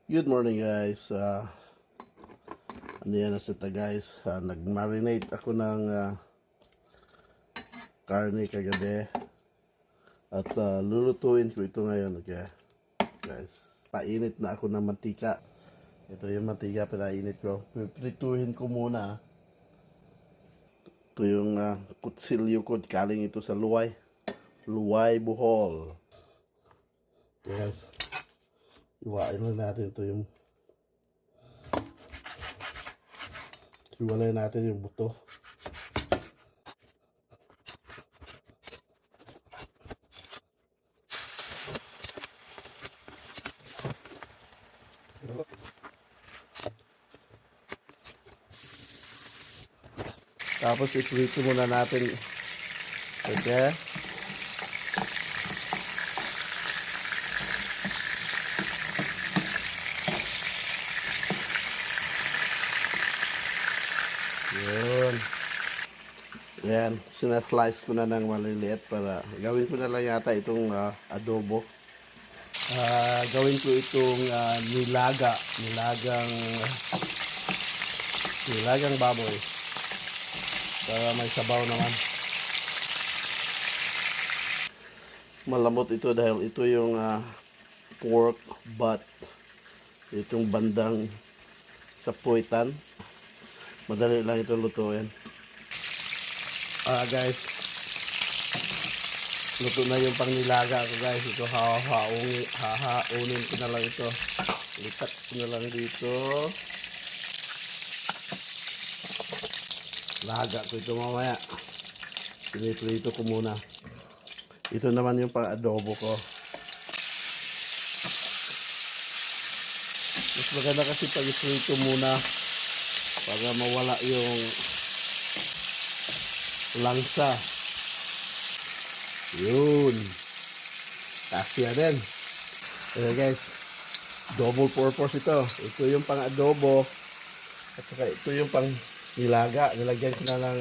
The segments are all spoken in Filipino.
Good morning guys. Ano yan na sita guys. Nag-marinate ako ng karne kagabi. At lulutuin ko ito ngayon. Okay guys. Painit na ako ng mantika. Ito yung mantika pinainit ko. Piprituhin ko muna. Ito yung kutsilyo ko. Kaling ito sa luway. Luway Bohol. Guys. Iwain lang natin ito yung hiwalay natin yung buto. Tapos iprito muna natin. Okay? Yun. Yan. Sinaslice ko na ng maliliit para gawin ko na lang yata itong adobo. Gawin ko itong nilagang baboy. Para may sabaw naman. Malamot ito dahil ito yung pork butt. Itong bandang sa puwitan. Madali lang ito lutuin. Guys. Luto na yung pangnilaga ko guys. Ito hahaunin ko na lang ito. Lipat ko na lang dito. Laga ko ito mamaya. Piniprito ko muna. Ito naman yung pang-adobo ko. Mas maganda kasi pag-iprito muna para mawala yung langsa. Yun. Kasya din. Okay guys. Double purpose ito. Ito yung pang-adobo. At saka ito yung pang nilaga. Nilagyan ko na lang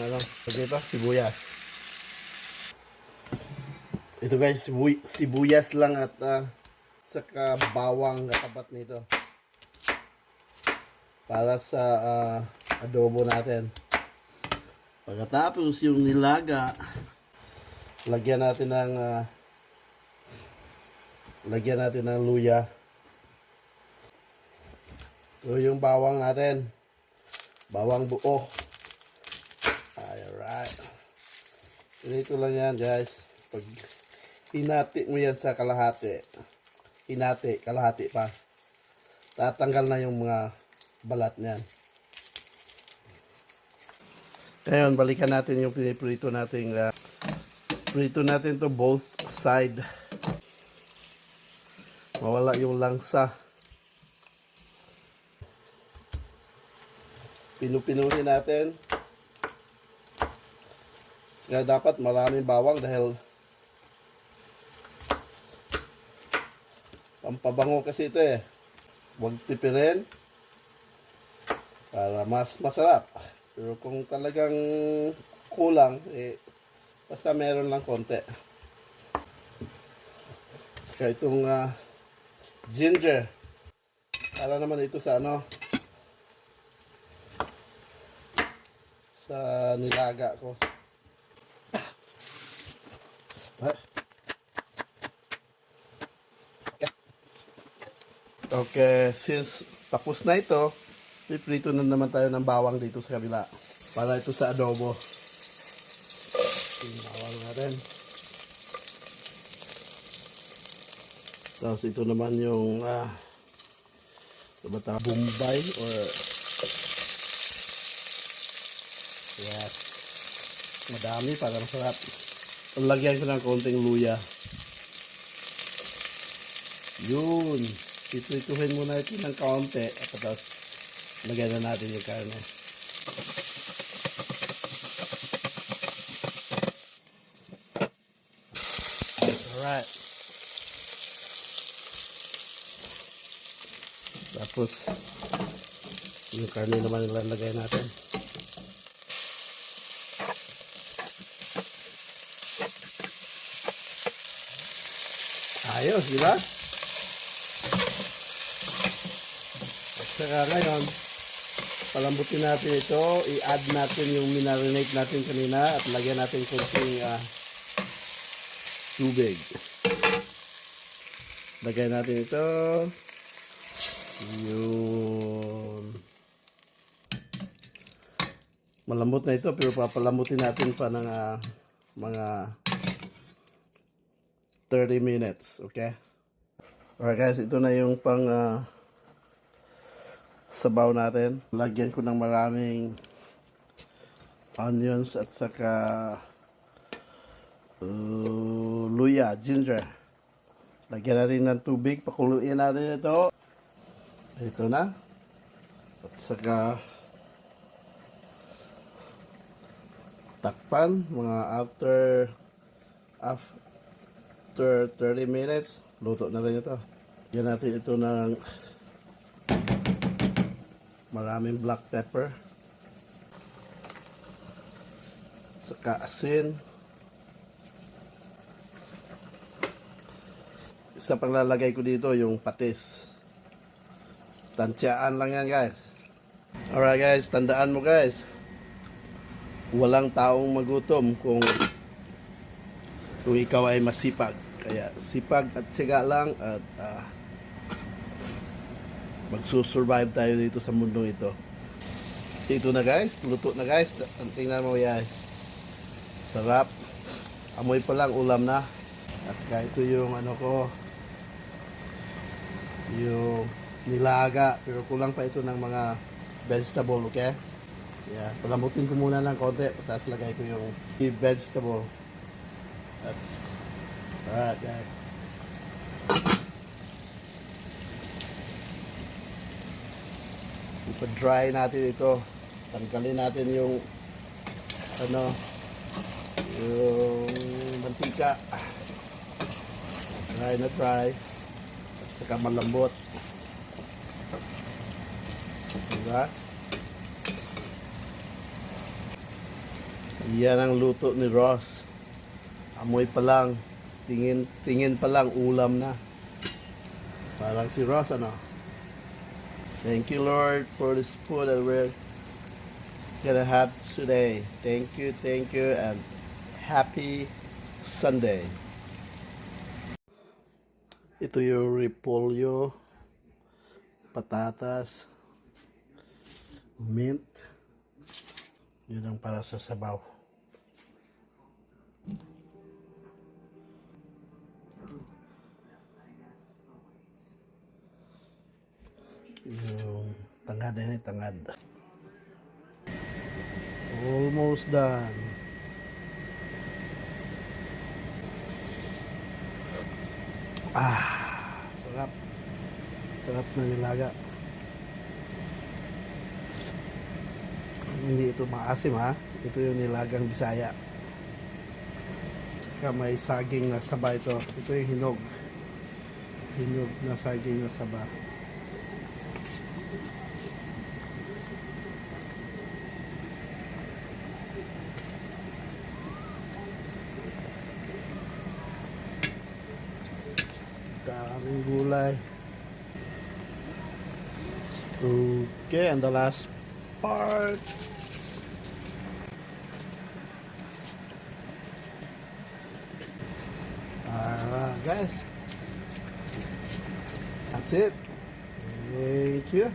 dito, sibuyas. Ito guys, sibuyas lang at saka bawang katapat nito. Para sa adobo natin. Pagkatapos yung nilaga, lagyan natin ng luya. Ito yung bawang natin. Bawang buo. Alright. Ganito lang yan guys. Pag hinati mo yan sa kalahati. Kalahati pa. Tatanggal na yung mga balat niyan. Ngayon, balikan natin yung piniprito natin. Prito natin to both side. Mawala yung langsa. Pinupinuhin natin. Kaya dapat maraming bawang dahil pampabango kasi ito eh. Huwag tipirin para mas masarap. Pero kung talagang kulang, basta meron lang konti. Saka itong ginger. Para naman ito sa sa nilaga ko. Okay, since tapos na ito, piprito na naman tayo ng bawang dito sa kabila. Para ito sa adobo. Yung bawang natin. Tapos ito naman yung Bombay or yes. Madami para masarap. Lagyan ko ng konting luya. Yun. Piprituhin muna ito ng kaunti. At tapos lagyan na natin yung karne. Alright. Tapos yung karne naman ilalagay natin. Ayos, di ba? Saka ngayon, palambutin natin ito. I-add natin yung minarinate natin kanina at lagyan natin konting tubig. Lagyan natin ito. Yun. Malambot na ito pero papalambutin natin pa ng mga 30 minutes. Okay? Alright guys, ito na yung pang sabaw natin. Lagyan ko ng maraming onions at saka luya, ginger. Lagyan natin ng tubig, pakuluin natin ito. Ito na. At saka takpan mga after 30 minutes, luto na rin ito. Lagyan natin ito ng maraming black pepper. Saka asin. Isa pang lalagay ko dito yung patis. Tansyaan lang yan guys. Alright guys, tandaan mo guys. Walang taong magutom kung ikaw ay masipag. Kaya sipag at siga lang at magsusurvive tayo dito sa mundong ito. Ito na guys, luto na guys. Tingnan mo yan. Sarap. Amoy pa lang, ulam na. At saka ito yung ano ko, yung nilaga. Pero kulang pa ito ng mga vegetable, okay? Yeah, palambutin ko muna ng konti. Tapos lagay ko yung vegetable. Alright guys. Ipa-dry natin ito. Tanggalin natin yung yung mantika. Dry na dry. At saka malambot. Diba? Yan ang luto ni Ross. Amoy pa lang. Tingin pa lang ulam na. Parang si Ross ano. Thank you Lord for this food that we're gonna have today. Thank you and happy Sunday. Ito yung repolyo, patatas, mint. Yun ang para sa sabaw. Yung tangad ini tangad. Almost done. Sarap. Sarap na nilaga. Hindi ito maasim ha. Ito yung nilagang Bisaya. Saka may saging na saba ito. Ito yung hinog. Hinog na saging na saba. Daming gulay. Okay, and the last part. Alright guys. That's it. Thank you.